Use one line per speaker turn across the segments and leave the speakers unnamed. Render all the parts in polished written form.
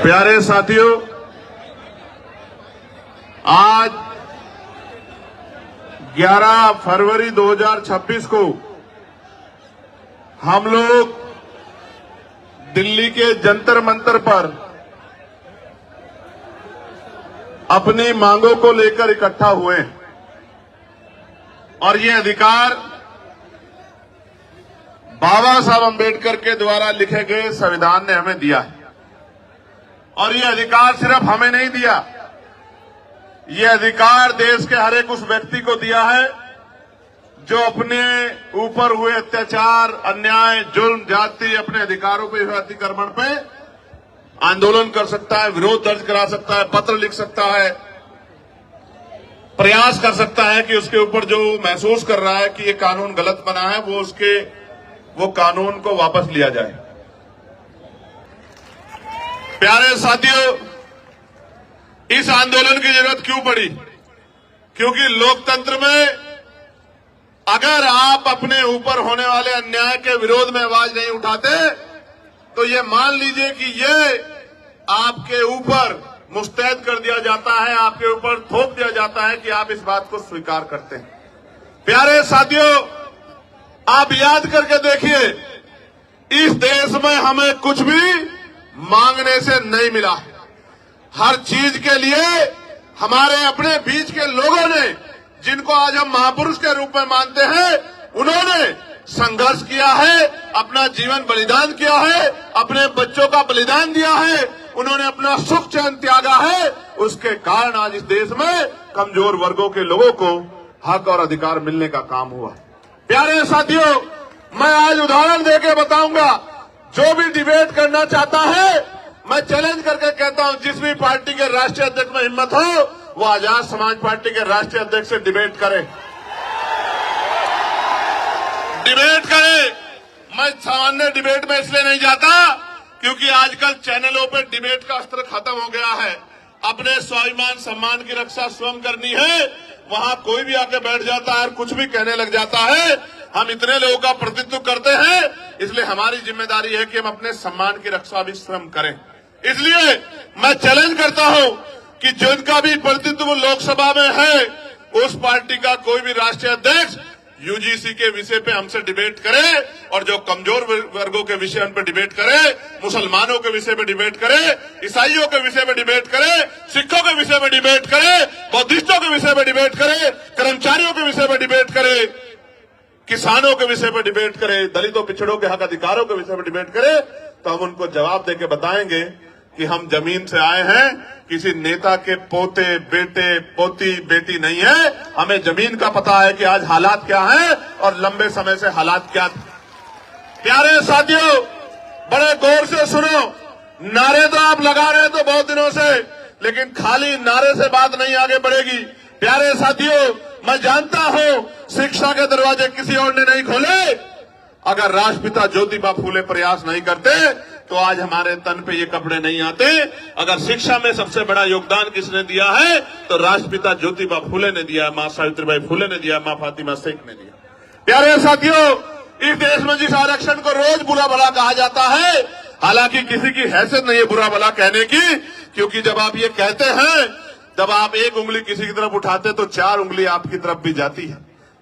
प्यारे साथियों, आज 11 फरवरी 2026 को हम लोग दिल्ली के जंतर मंतर पर अपनी मांगों को लेकर इकट्ठा हुए हैं और ये अधिकार बाबा साहब अंबेडकर के द्वारा लिखे गए संविधान ने हमें दिया है। और ये अधिकार सिर्फ हमें नहीं दिया, ये अधिकार देश के हर एक उस व्यक्ति को दिया है जो अपने ऊपर हुए अत्याचार, अन्याय, जुल्म, जाति, अपने अधिकारों पे हुए अतिक्रमण पे आंदोलन कर सकता है, विरोध दर्ज करा सकता है, पत्र लिख सकता है, प्रयास कर सकता है कि उसके ऊपर जो महसूस कर रहा है कि ये कानून गलत बना है वो कानून को वापस लिया जाए। प्यारे साथियों, इस आंदोलन की जरूरत क्यों पड़ी? क्योंकि लोकतंत्र में अगर आप अपने ऊपर होने वाले अन्याय के विरोध में आवाज नहीं उठाते तो ये मान लीजिए कि ये आपके ऊपर मुस्तैद कर दिया जाता है, आपके ऊपर थोप दिया जाता है कि आप इस बात को स्वीकार करते हैं। प्यारे साथियों, आप याद करके देखिए, इस देश में हमें कुछ भी मांगने से नहीं मिला। हर चीज के लिए हमारे अपने बीच के लोगों ने, जिनको आज हम महापुरुष के रूप में मानते हैं, उन्होंने संघर्ष किया है, अपना जीवन बलिदान किया है, अपने बच्चों का बलिदान दिया है, उन्होंने अपना सुख चैन त्यागा है। उसके कारण आज इस देश में कमजोर वर्गों के लोगों को हक और अधिकार मिलने का काम हुआ। प्यारे साथियों, मैं आज उदाहरण देके बताऊंगा। जो भी डिबेट करना चाहता है, मैं चैलेंज करके कहता हूं, जिस भी पार्टी के राष्ट्रीय अध्यक्ष में हिम्मत हो वो आजाद समाज पार्टी के राष्ट्रीय अध्यक्ष से डिबेट करे, डिबेट करे। मैं सामान्य डिबेट में इसलिए नहीं जाता क्योंकि आजकल चैनलों पे डिबेट का अस्त्र खत्म हो गया है। अपने स्वाभिमान सम्मान की रक्षा स्वयं करनी है, वहां कोई भी आके बैठ जाता है और कुछ भी कहने लग जाता है। हम इतने लोगों का प्रतिनिधित्व करते हैं, इसलिए हमारी जिम्मेदारी है कि हम अपने सम्मान की रक्षा भी स्वयं करें। इसलिए मैं चैलेंज करता हूं कि जिनका भी प्रतिनिधित्व लोकसभा में है, उस पार्टी का कोई भी राष्ट्रीय अध्यक्ष यूजीसी के विषय पे हमसे डिबेट करे और जो कमजोर वर्गों के विषय उन पर डिबेट करे, मुसलमानों के विषय में डिबेट करे, ईसाइयों के विषय में डिबेट करे, सिखों के विषय में डिबेट करे, बौद्धिस्टों के विषय में डिबेट करे, कर्मचारियों के विषय में डिबेट करे, किसानों के विषय में डिबेट करे, दलितों पिछड़ों के हक अधिकारों के विषय में डिबेट करे, तो हम उनको जवाब देके बताएंगे कि हम जमीन से आए हैं, किसी नेता के पोते, बेटे, पोती, बेटी नहीं है। हमें जमीन का पता है कि आज हालात क्या हैं और लंबे समय से हालात क्या थे। प्यारे साथियों, बड़े गौर से सुनो। नारे तो आप लगा रहे तो बहुत दिनों से, लेकिन खाली नारे से बात नहीं आगे बढ़ेगी। प्यारे साथियों, मैं जानता हूं शिक्षा के दरवाजे किसी और ने नहीं खोले। अगर राष्ट्रपिता ज्योतिबा फूले प्रयास नहीं करते तो आज हमारे तन पे ये कपड़े नहीं आते। अगर शिक्षा में सबसे बड़ा योगदान किसने दिया है तो राष्ट्रपिता ज्योतिबा फूले ने दिया, मां सावित्रीबाई फूले ने दिया, मां फातिमा शेख ने दिया। प्यारे साथियों, इस देश में जिस आरक्षण को रोज बुरा भला कहा जाता है, हालांकि किसी की हैसियत नहीं है बुरा भला कहने की, क्योंकि जब आप ये कहते हैं, जब आप एक उंगली किसी की तरफ उठाते तो 4 उंगली आपकी तरफ भी जाती है,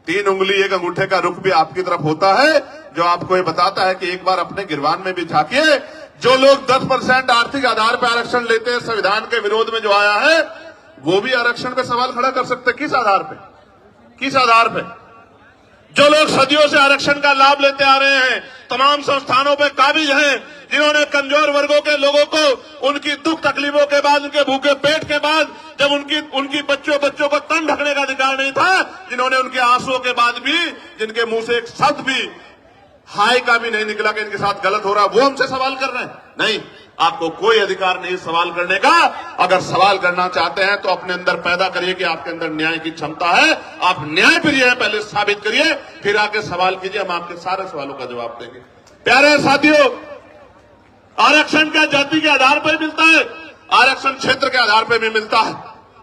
3 उंगली एक अंगूठे का रुख भी आपकी तरफ होता है, जो आपको ये बताता है कि एक बार अपने गिरबान में भी झांकिए। जो लोग 10% आर्थिक आधार पर आरक्षण लेते हैं, संविधान के विरोध में जो आया है, वो भी आरक्षण पे सवाल खड़ा कर सकते हैं। किस आधार पे? किस आधार पे? जो लोग सदियों से आरक्षण का लाभ लेते आ रहे हैं, तमाम संस्थानों पे काबिज हैं, जिन्होंने कमजोर वर्गों के लोगों को उनकी दुख तकलीफों के बाद, उनके भूखे पेट के बाद, जब उनकी बच्चों को तन ढकने का अधिकार नहीं था, जिन्होंने उनके आंसुओं के बाद भी, जिनके मुंह से एक शब्द भी हाय का भी नहीं निकला कि इनके साथ गलत हो रहा, वो हमसे सवाल कर रहे हैं। नहीं, आपको कोई अधिकार नहीं सवाल करने का। अगर सवाल करना चाहते हैं तो अपने अंदर पैदा करिए कि आपके अंदर न्याय की क्षमता है, आप न्याय प्रिय हैं, पहले साबित करिए, फिर आके सवाल कीजिए, हम आपके सारे सवालों का जवाब देंगे। प्यारे साथियों, आरक्षण क्या जाति के आधार पर मिलता है? आरक्षण क्षेत्र के आधार पर भी मिलता है।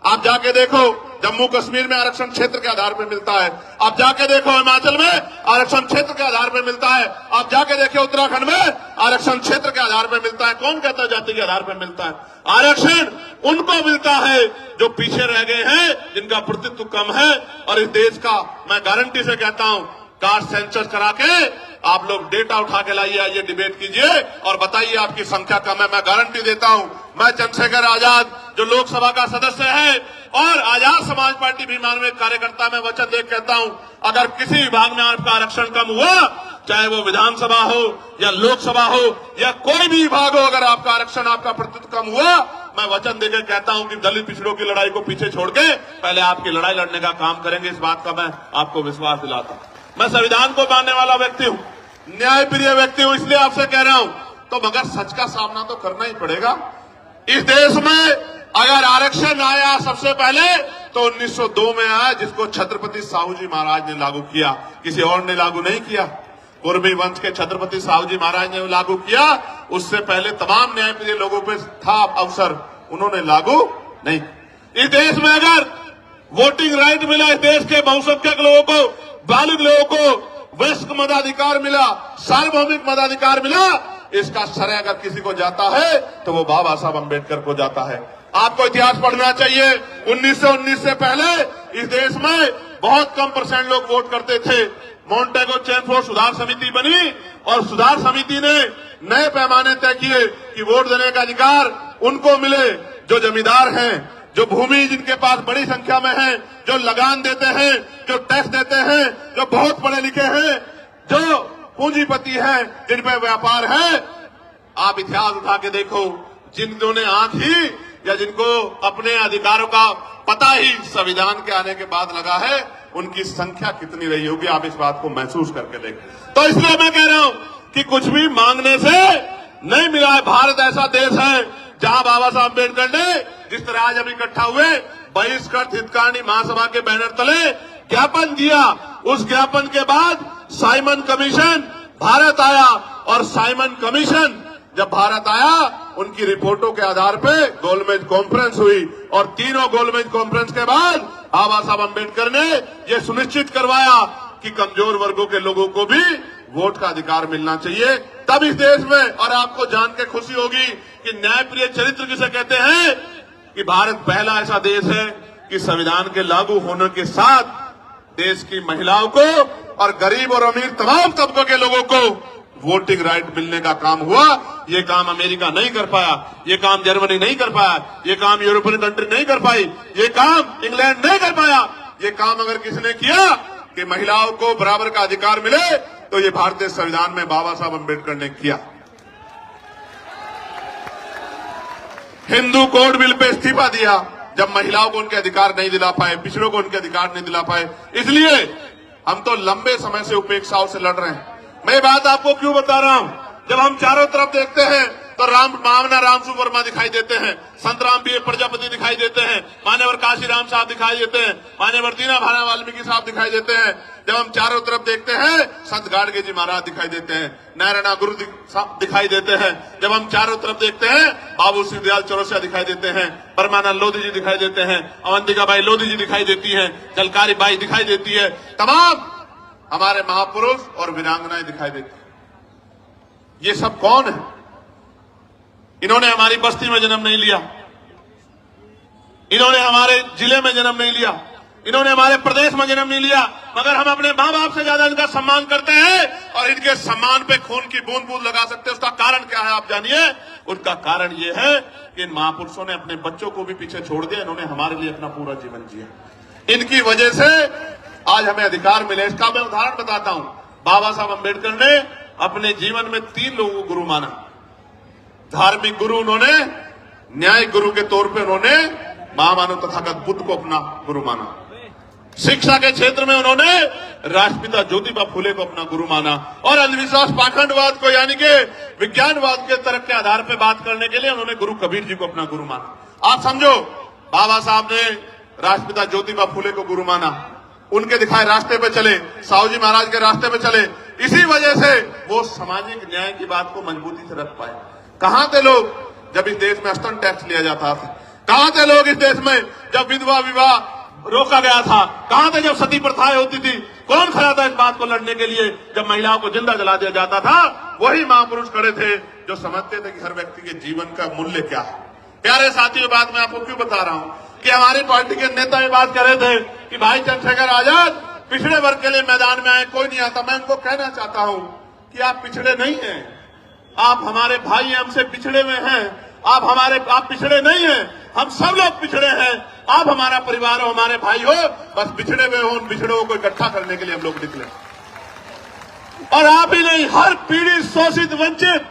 आप जाके देखो, जम्मू कश्मीर में आरक्षण क्षेत्र के आधार पर मिलता है। आप जाके देखो हिमाचल में आरक्षण क्षेत्र के आधार पर मिलता है। आप जाके देखो उत्तराखंड में आरक्षण क्षेत्र के आधार पर मिलता है। कौन कहता है जाति के आधार पर मिलता है? आरक्षण उनको मिलता है जो पीछे रह गए हैं, जिनका प्रतित्व कम है। और इस देश का मैं गारंटी से कहता हूं, कास्ट सेंसस करा के आप लोग डेटा उठा के लाइए, आइए डिबेट कीजिए और बताइए आपकी संख्या कम है। मैं गारंटी देता हूं, मैं चंद्रशेखर आजाद जो लोकसभा का सदस्य है और आजाद समाज पार्टी भीमान में कार्यकर्ता, में वचन दे कहता हूं, अगर किसी विभाग में आपका आरक्षण कम हुआ, चाहे वो विधानसभा हो या लोकसभा हो या कोई भी विभाग हो, अगर आपका आरक्षण, आपका प्रतिशत कम हुआ, मैं वचन देकर कहता हूं कि दलित पिछड़ों की लड़ाई को पीछे छोड़ के पहले आपकी लड़ाई लड़ने का काम करेंगे। इस बात का मैं आपको विश्वास दिलाता हूं। मैं संविधान को मानने वाला व्यक्ति हूं, न्यायप्रिय व्यक्ति हूं, इसलिए आपसे कह रहा हूं, तो मगर सच का सामना तो करना ही पड़ेगा। इस देश में अगर आरक्षण आया सबसे पहले तो 1902 में आया, जिसको छत्रपति साहू जी महाराज ने लागू किया, किसी और ने लागू नहीं किया। कुर्मी वंश के छत्रपति साहू जी महाराज ने लागू किया, उससे पहले तमाम न्यायप्रिय लोगों पे था अवसर, उन्होंने लागू नहीं। इस देश में अगर वोटिंग राइट मिला, इस देश के बहुसंख्यक लोगों को, बालिग लोगों को वयस्क मताधिकार मिला, सार्वभौमिक मताधिकार मिला, इसका श्रेय अगर किसी को जाता है तो वो बाबा साहब अम्बेडकर को जाता है। आपको इतिहास पढ़ना चाहिए। 1919 से पहले इस देश में बहुत कम % लोग वोट करते थे। मॉन्टेगो चैनफोर्ड सुधार समिति बनी और सुधार समिति ने नए पैमाने तय किए कि वोट देने का अधिकार उनको मिले जो जमींदार हैं, जो भूमि जिनके पास बड़ी संख्या में है, जो लगान देते हैं, जो टैक्स देते हैं, जो बहुत पढ़े लिखे हैं, जो पूंजीपति हैं, जिन पे व्यापार है। आप इतिहास उठा के देखो, जिन्होंने आंख ही या जिनको अपने अधिकारों का पता ही संविधान के आने के बाद लगा है, उनकी संख्या कितनी रही होगी, आप इस बात को महसूस करके देखें। तो इसलिए मैं कह रहा हूं कि कुछ भी मांगने से नहीं मिला है। भारत ऐसा देश है जहां बाबा साहब अम्बेडकर ने जिस तरह आज हम इकट्ठा हुए, बहिष्कृत हितकारिणी महासभा के बैनर तले ज्ञापन दिया, उस ज्ञापन के बाद साइमन कमीशन भारत आया और साइमन कमीशन जब भारत आया, उनकी रिपोर्टों के आधार पर गोलमेज कॉन्फ्रेंस हुई और तीनों गोलमेज कॉन्फ्रेंस के बाद बाबा साहब अम्बेडकर ने यह सुनिश्चित करवाया कि कमजोर वर्गों के लोगों को भी वोट का अधिकार मिलना चाहिए। तब इस देश में, और आपको जान के खुशी होगी कि न्यायप्रिय चरित्र किसे कहते हैं, कि भारत पहला ऐसा देश है कि संविधान के लागू होने के साथ देश की महिलाओं को और गरीब और अमीर तमाम तबकों के लोगों को वोटिंग राइट मिलने का काम हुआ। ये काम अमेरिका नहीं कर पाया, ये काम जर्मनी नहीं कर पाया, ये काम यूरोपियन कंट्री नहीं कर पाई, ये काम इंग्लैंड नहीं कर पाया। ये काम अगर किसने किया कि महिलाओं को बराबर का अधिकार मिले, तो ये भारतीय संविधान में बाबा साहब अम्बेडकर ने किया। हिंदू कोड बिल पे इस्तीफा दिया जब महिलाओं को उनके अधिकार नहीं दिला पाए, पिछड़ों को उनके अधिकार नहीं दिला पाए। इसलिए हम तो लंबे समय से उपेक्षाओं से लड़ रहे हैं। मैं बात आपको क्यों बता रहा हूं, जब हम चारों तरफ देखते हैं तो मामना रामसु वर्मा दिखाई देते हैं, संत राम बी प्रजापति दिखाई देते हैं, मान्यवर काशीराम साहब दिखाई देते हैं, मान्यवर दीना भाना वाल्मीकि साहब दिखाई देते हैं। जब हम चारों तरफ देखते हैं, संत गाडगे जी महाराज दिखाई देते हैं, नारायणा गुरु दिखाई देते हैं। जब हम चारों तरफ देखते हैं, बाबू श्री दयाल चौरसिया दिखाई देते हैं, परमानंद लोधी जी दिखाई देते हैं, अवंतिका बाई लोधी जी दिखाई देती है, जलकारी बाई दिखाई देती है, तमाम हमारे महापुरुष और वीरांगनाएं दिखाई देती हैं। ये सब कौन है? इन्होंने हमारी बस्ती में जन्म नहीं लिया, इन्होंने हमारे जिले में जन्म नहीं लिया, इन्होंने हमारे प्रदेश में जन्म नहीं लिया, मगर हम अपने मां बाप से ज्यादा इनका सम्मान करते हैं और इनके सम्मान पे खून की बूंद बूंद लगा सकते हैं। उसका कारण क्या है आप जानिए। उनका कारण ये है कि इन महापुरुषों ने अपने बच्चों को भी पीछे छोड़ दिया, इन्होंने हमारे लिए अपना पूरा जीवन जिया। इनकी वजह से आज हमें अधिकार मिले। इसका मैं उदाहरण बताता हूं। बाबा साहब अम्बेडकर ने अपने जीवन में 3 लोगों को गुरु माना। धार्मिक गुरु उन्होंने, न्यायिक गुरु के तौर पे उन्होंने महामानव तथागत बुद्ध को अपना गुरु माना। शिक्षा के क्षेत्र में उन्होंने राष्ट्रपिता ज्योतिबा फुले को अपना गुरु माना और अंधविश्वास पाखंडवाद को, यानी कि विज्ञानवाद के तर्क के आधार पर बात करने के लिए उन्होंने गुरु कबीर जी को अपना गुरु माना। आप समझो, बाबा साहब ने राष्ट्रपिता ज्योतिबा फुले को गुरु माना, उनके दिखाए रास्ते पे चले, साहू जी महाराज के रास्ते पे चले। इसी वजह से वो सामाजिक न्याय की बात को मजबूती से रख पाए। कहां थे लोग जब इस देश में स्तन टैक्स लिया जाता था? कहां थे लोग इस देश में जब विधवा विवाह रोका गया था? कहां थे जब सती प्रथाएं होती थी? कौन खड़ा था इस बात को लड़ने के लिए? जब महिलाओं को जिंदा जला दिया जाता था, वही महापुरुष खड़े थे जो समझते थे कि हर व्यक्ति के जीवन का मूल्य क्या है। प्यारे साथियों, बात मैं आपको क्यों बता रहा हूं कि हमारी पार्टी के नेता ये बात कर रहे थे कि भाई चंद्रशेखर आजाद पिछड़े वर्ग के लिए मैदान में आए, कोई नहीं आता। मैं उनको कहना चाहता हूं कि आप पिछड़े नहीं हैं, आप हमारे भाई हैं, हमसे पिछड़े हुए हैं। आप पिछड़े नहीं हैं, हम सब लोग पिछड़े हैं। आप हमारा परिवार हो, हमारे भाई हो, बस पिछड़े हुए हो, उन पिछड़ों को इकट्ठा करने के लिए हम लोग निकले। और आप ही नहीं, हर पीड़ित, शोषित, वंचित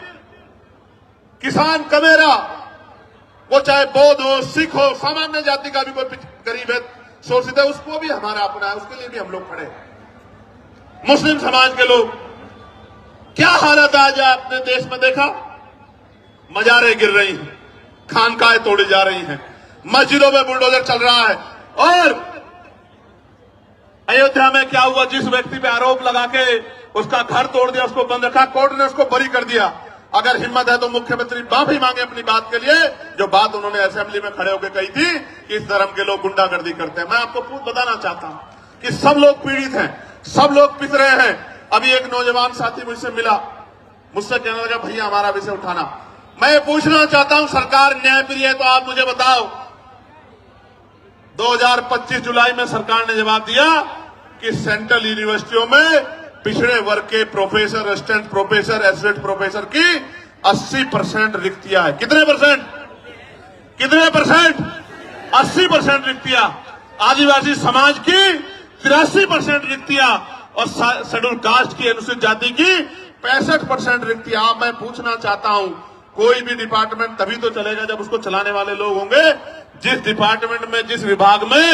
किसान, कमेरा, वो चाहे बौद्ध हो, सिख हो, सामान्य जाति का भी कोई गरीब है, शोषित है, उसको भी हमारा अपना है, उसके लिए भी हम लोग खड़े हैं। मुस्लिम समाज के लोग, क्या हालत आज आपने देश में देखा? मजारें गिर रही हैं, खानकाहें तोड़ी जा रही हैं, मस्जिदों में बुलडोजर चल रहा है। और अयोध्या में क्या हुआ? जिस व्यक्ति पे आरोप लगा के उसका घर तोड़ दिया, उसको बंद रखा, कोर्ट ने उसको बरी कर दिया। अगर हिम्मत है तो मुख्यमंत्री माफी मांगे अपनी बात के लिए, जो बात उन्होंने असेंबली में खड़े होकर कही थी कि इस धर्म के लोग गुंडागर्दी करते हैं। मैं आपको बताना चाहता हूं कि सब लोग पीड़ित हैं, सब लोग पिस रहे हैं। अभी एक नौजवान साथी मुझसे मिला, मुझसे कहने लगा भैया हमारा विषय उठाना। मैं ये पूछना चाहता हूं, सरकार न्यायप्रिय है तो आप मुझे बताओ, 2025 जुलाई में सरकार ने जवाब दिया कि सेंट्रल यूनिवर्सिटियों में पिछड़े वर्ग के professor, assistant professor, associate professor की 80% रिक्तियां है। कितने परसेंट? 80% रिक्तियां। आदिवासी समाज की 83% रिक्तियां और शेड्यूल कास्ट की, अनुसूचित जाति की 65% रिक्तियां। मैं पूछना चाहता हूं, कोई भी डिपार्टमेंट तभी तो चलेगा जब उसको चलाने वाले लोग होंगे। जिस डिपार्टमेंट में, जिस विभाग में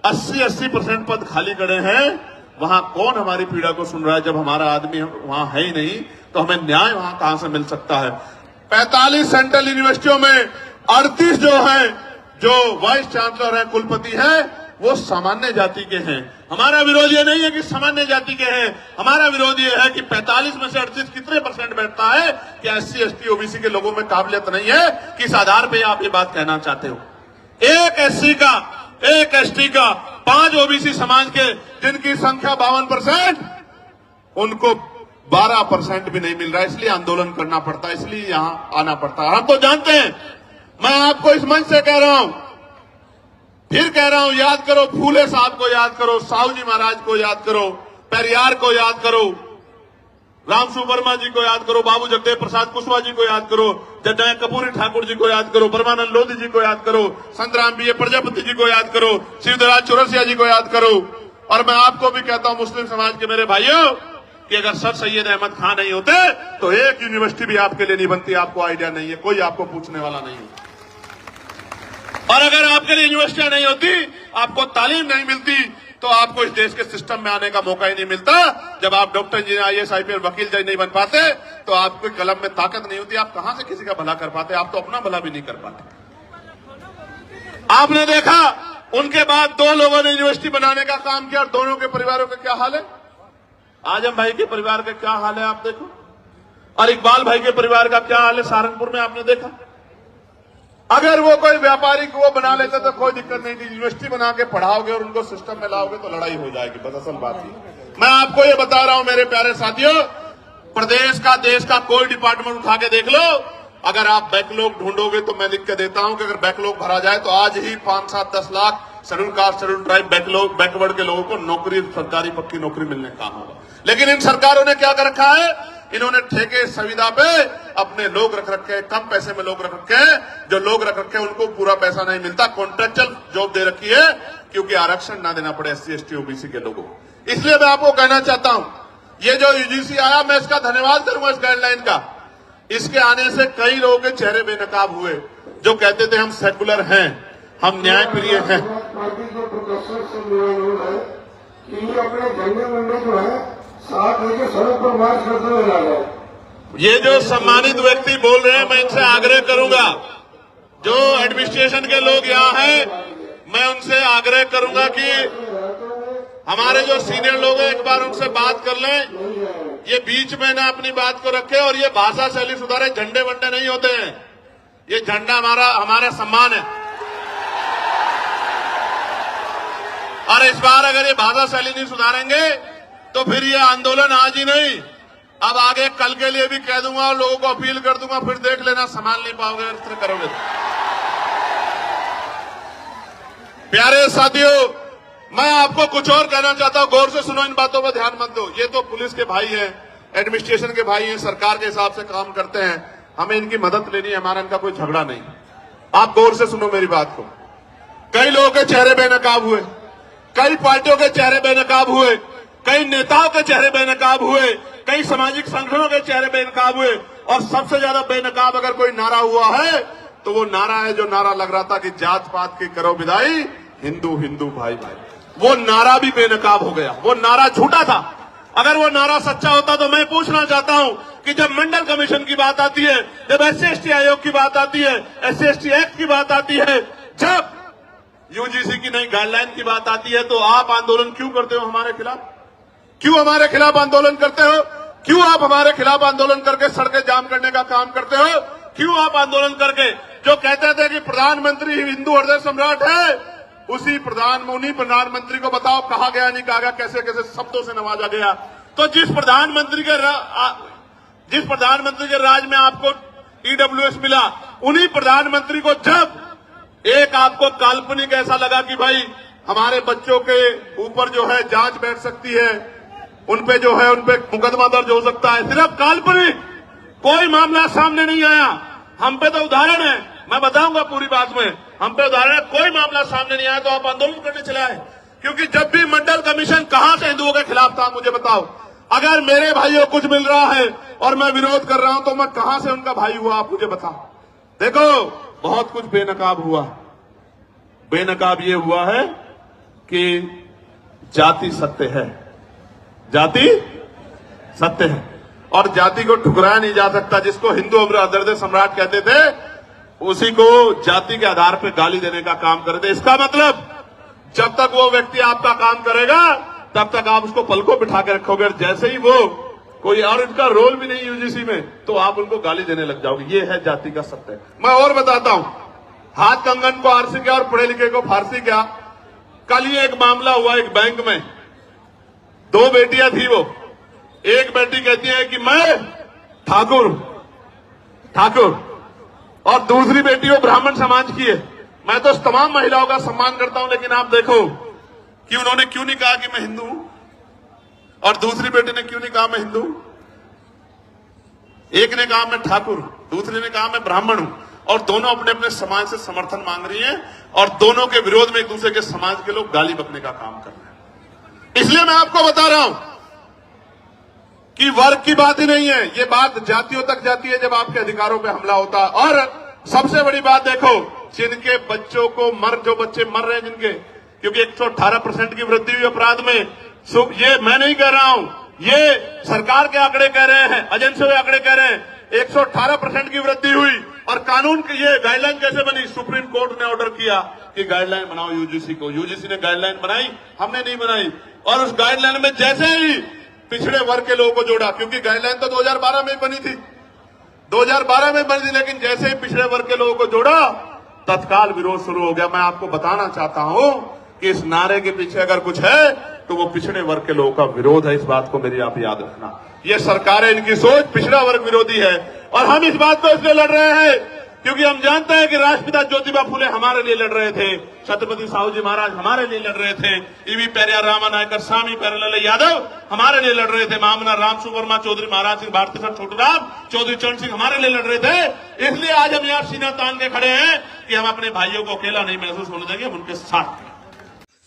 80% पद खाली खड़े हैं, वहां कौन हमारी पीड़ा को सुन रहा है? जब हमारा आदमी वहां है ही नहीं तो हमें न्याय वहां कहां से मिल सकता है? 45 सेंट्रल यूनिवर्सिटियों में 38 जो हैं, जो वाइस चांसलर हैं, कुलपति हैं, वो सामान्य जाति के हैं। हमारा विरोध ये नहीं है कि सामान्य जाति के हैं, हमारा विरोध ये है कि 45 में से 38 कितने परसेंट बैठता है कि SC, ST, OBC के लोगों में काबिलियत नहीं है? किस आधार पर आप ये बात कहना चाहते हो? एक SC का, एक ST का, 5 OBC समाज के, जिनकी संख्या 52%, उनको 12% भी नहीं मिल रहा है। इसलिए आंदोलन करना पड़ता है, इसलिए यहां आना पड़ता है। हम तो जानते हैं, मैं आपको इस मंच से कह रहा हूं, फिर कह रहा हूं, याद करो फूले साहब को, याद करो साहू जी महाराज को, याद करो पेरियार को, याद करो रामसु वर्मा जी को, याद करो बाबू जगदेव प्रसाद कुशवाहा जी को, याद करो जगदम्बिका कपूरी ठाकुर जी को, याद करो परमानंद लोधी जी को, याद करो संतराम B.A. प्रजापति जी को, याद करो शिवराज चौरसिया जी को, याद करो। और मैं आपको भी कहता हूं, मुस्लिम समाज के मेरे भाइयों, कि अगर सर सैयद अहमद खान नहीं होते तो एक यूनिवर्सिटी भी आपके लिए नहीं बनती। आपको आइडिया नहीं है, कोई आपको पूछने वाला नहीं है। और अगर आपके लिए यूनिवर्सिटियां नहीं होती, आपको तालीम नहीं मिलती, तो आपको इस देश के सिस्टम में आने का मौका ही नहीं मिलता। जब आप डॉक्टर इंजीनियर, IAS, IPS, वकील जज नहीं बन पाते, तो आपको कलम में ताकत नहीं होती। आप कहां से किसी का भला कर पाते? आप तो अपना भला भी नहीं कर पाते। आपने देखा, उनके बाद 2 लोगों ने यूनिवर्सिटी बनाने का काम किया और दोनों के परिवारों का क्या हाल है? आजम भाई के परिवार का क्या हाल है आप देखो, और इकबाल भाई के परिवार का क्या हाल है सहारनपुर में, आपने देखा। अगर वो कोई व्यापारी को वो बना लेते तो कोई दिक्कत नहीं थी। यूनिवर्सिटी बना के पढ़ाओगे और उनको सिस्टम में लाओगे तो लड़ाई हो जाएगी। बस असल बात ही मैं आपको ये बता रहा हूं मेरे प्यारे साथियों, प्रदेश का, देश का कोई डिपार्टमेंट उठा के देख लो, अगर आप बैकलॉग ढूंढोगे तो मैं लिख के देता हूं कि अगर बैकलॉग भरा जाए तो आज ही 5, 7, 10 lakh schedule caste, schedule tribe, backlog, backward के लोगों को नौकरी, सरकारी पक्की नौकरी मिलने का होगा। लेकिन इन सरकारों ने क्या कर रखा है? इन्होंने ठेके सुविधा पे अपने लोग रख रखे हैं, कम पैसे में लोग रख रखे हैं। जो लोग रख रखे हैं उनको पूरा पैसा नहीं मिलता, कॉन्ट्रेक्चुअल जॉब दे रखी है, क्योंकि आरक्षण ना देना पड़े SC, ST, OBC के लोगों को। इसलिए मैं आपको कहना चाहता हूं, ये जो UGC आया, मैं इसका धन्यवाद करूंगा, इस गाइडलाइन का। इसके आने से कई लोगों के चेहरे बेनकाब हुए, जो कहते थे हम सेकुलर हैं, हम न्यायप्रिय हैं। ये जो सम्मानित व्यक्ति बोल रहे हैं, मैं इनसे आग्रह करूंगा, जो एडमिनिस्ट्रेशन के लोग यहाँ हैं, मैं उनसे आग्रह करूंगा कि हमारे जो सीनियर लोग हैं, एक बार उनसे बात कर लें, ये बीच में ना अपनी बात को रखे और ये भाषा शैली सुधारे। झंडे वंडे नहीं होते हैं, ये झंडा हमारा सम्मान है। और इस बार अगर ये भाषा शैली नहीं सुधारेंगे तो फिर ये आंदोलन आज ही नहीं, अब आगे कल के लिए भी कह दूंगा और लोगों को अपील कर दूंगा, फिर देख लेना संभाल नहीं पाओगे इस तरह करोगे। प्यारे साथियों, मैं आपको कुछ और कहना चाहता हूं, गौर से सुनो, इन बातों पर ध्यान मत दो। ये तो पुलिस के भाई हैं, एडमिनिस्ट्रेशन के भाई हैं, सरकार के हिसाब से काम करते हैं, हमें इनकी मदद लेनी है, हमारा इनका कोई झगड़ा नहीं। आप गौर से सुनो मेरी बात को। कई लोगों के चेहरे बेनकाब हुए, कई पार्टियों के चेहरे बेनकाब हुए, कई नेताओं के चेहरे बेनकाब हुए, कई सामाजिक संगठनों के चेहरे बेनकाब हुए, और सबसे ज्यादा बेनकाब अगर कोई नारा हुआ है तो वो नारा है जो नारा लग रहा था कि जात पात की करो विदाई, हिंदू हिंदू भाई भाई। वो नारा भी बेनकाब हो गया, वो नारा झूठा था। अगर वो नारा सच्चा होता तो मैं पूछना चाहता हूं कि जब मंडल कमीशन की बात आती है, जब SC/ST आयोग की बात आती है, SC/ST एक्ट की बात आती है, जब UGC की नई गाइडलाइन की बात आती है, तो आप आंदोलन क्यों करते हो हमारे खिलाफ? क्यों हमारे खिलाफ आंदोलन करते हो? क्यों आप हमारे खिलाफ आंदोलन करके सड़कें जाम करने का काम करते हो? क्यों आप आंदोलन करके, जो कहते थे कि प्रधानमंत्री हिंदू हृदय सम्राट है, उन्हीं प्रधानमंत्री को बताओ कहा गया नहीं कहा गया, कैसे कैसे शब्दों से नवाजा गया। तो जिस प्रधानमंत्री के राज में आपको EWS मिला, उन्हीं प्रधानमंत्री को जब एक आपको काल्पनिक ऐसा लगा कि भाई हमारे बच्चों के ऊपर जो है जांच बैठ सकती है, उनपे जो है उनपे मुकदमा दर्ज हो सकता है, सिर्फ काल्पनिक, कोई मामला सामने नहीं आया। हम पे तो उदाहरण है, मैं बताऊंगा पूरी बात में, हम पे उदाहरण है, कोई मामला सामने नहीं आया तो आप आंदोलन करने चले आए। क्योंकि जब भी मंडल कमीशन कहां से हिंदुओं के खिलाफ था, मुझे बताओ। अगर मेरे भाइयों को कुछ मिल रहा है और मैं विरोध कर रहा हूं तो मैं कहां से उनका भाई हुआ, आप मुझे बताओ। देखो, बहुत कुछ बेनकाब हुआ। बेनकाब ये हुआ है कि जाति सत्य है, जाति सत्य है, और जाति को ठुकराया नहीं जा सकता। जिसको हिंदू हृदय सम्राट कहते थे, उसी को जाति के आधार पर गाली देने का काम करते। इसका मतलब जब तक वो व्यक्ति आपका काम करेगा तब तक आप उसको पलकों बिठा के रखोगे, जैसे ही वो कोई और इनका रोल भी नहीं UGC में, तो आप उनको गाली देने लग जाओगे। ये है जाति का सत्य। मैं और बताता हूं, हाथ कंगन को आरसी क्या और पढ़े लिखे को फारसी क्या। कल ही एक मामला हुआ एक बैंक में, 2 बेटियां थी, वो एक बेटी कहती है कि मैं ठाकुर और दूसरी बेटी वो ब्राह्मण समाज की है। मैं तो तमाम महिलाओं का सम्मान करता हूं, लेकिन आप देखो कि उन्होंने क्यों नहीं कहा कि मैं हिंदू हूं, और दूसरी बेटी ने क्यों नहीं कहा मैं हिंदू हूं। एक ने कहा मैं ठाकुर, दूसरे ने कहा मैं ब्राह्मण हूं, और दोनों अपने अपने समाज से समर्थन मांग रही हैं, और दोनों के विरोध में एक दूसरे के समाज के लोग गाली बकने का काम कर रहे हैं। इसलिए मैं आपको बता रहा हूं कि वर्ग की बात ही नहीं है, ये बात जातियों तक जाती है जब आपके अधिकारों पे हमला होता है। और सबसे बड़ी बात देखो, जिनके बच्चों को जो बच्चे मर रहे हैं जिनके, क्योंकि 118% की वृद्धि हुई अपराध में, ये मैं नहीं कह रहा हूं, ये सरकार के आंकड़े कह रहे हैं, एजेंसियों के आंकड़े कह रहे हैं, 118% की वृद्धि हुई। और कानून की ये गाइडलाइन कैसे बनी? सुप्रीम कोर्ट ने ऑर्डर किया कि गाइडलाइन बनाओ UGC को। UGC ने गाइडलाइन बनाई, हमने नहीं बनाई। और उस गाइडलाइन में जैसे ही पिछड़े वर्ग के लोगों को जोड़ा, क्योंकि गाइडलाइन तो 2012 में बनी थी, 2012 में बनी थी, लेकिन जैसे ही पिछड़े वर्ग के लोगों को जोड़ा, तत्काल विरोध शुरू हो गया। मैं आपको बताना चाहता हूं कि इस नारे के पीछे अगर कुछ है तो वो पिछड़े वर्ग के लोगों का विरोध है। इस बात को मेरी आप याद रखना। ये सरकारें, इनकी सोच पिछड़ा वर्ग विरोधी है, और हम इस बात को इसलिए लड़ रहे हैं क्योंकि हम जानते हैं कि राष्ट्रपिता ज्योतिबा फुले हमारे लिए लड़ रहे थे, छत्रपति साहू जी महाराज हमारे लिए लड़ रहे थे, EV पेरियार रामानायकर स्वामी प्यारेलाल यादव हमारे लिए लड़ रहे थे, महामना राम सुवर्मा चौधरी महाराज सिंह भारती सर छोटूराम चौधरी चरण सिंह हमारे लिए लड़ रहे थे। इसलिए आज हम यहाँ सीना तान के खड़े हैं कि हम अपने भाइयों को अकेला नहीं महसूस होने देंगे, हम उनके साथ हैं।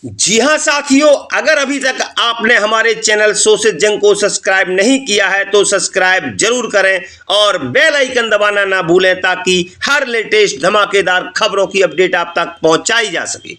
जी हां साथियों, अगर अभी तक आपने हमारे चैनल शोषित जंग को सब्सक्राइब नहीं किया है तो सब्सक्राइब जरूर करें और बेल आइकन दबाना ना भूलें, ताकि हर लेटेस्ट धमाकेदार खबरों की अपडेट आप तक पहुंचाई जा सके।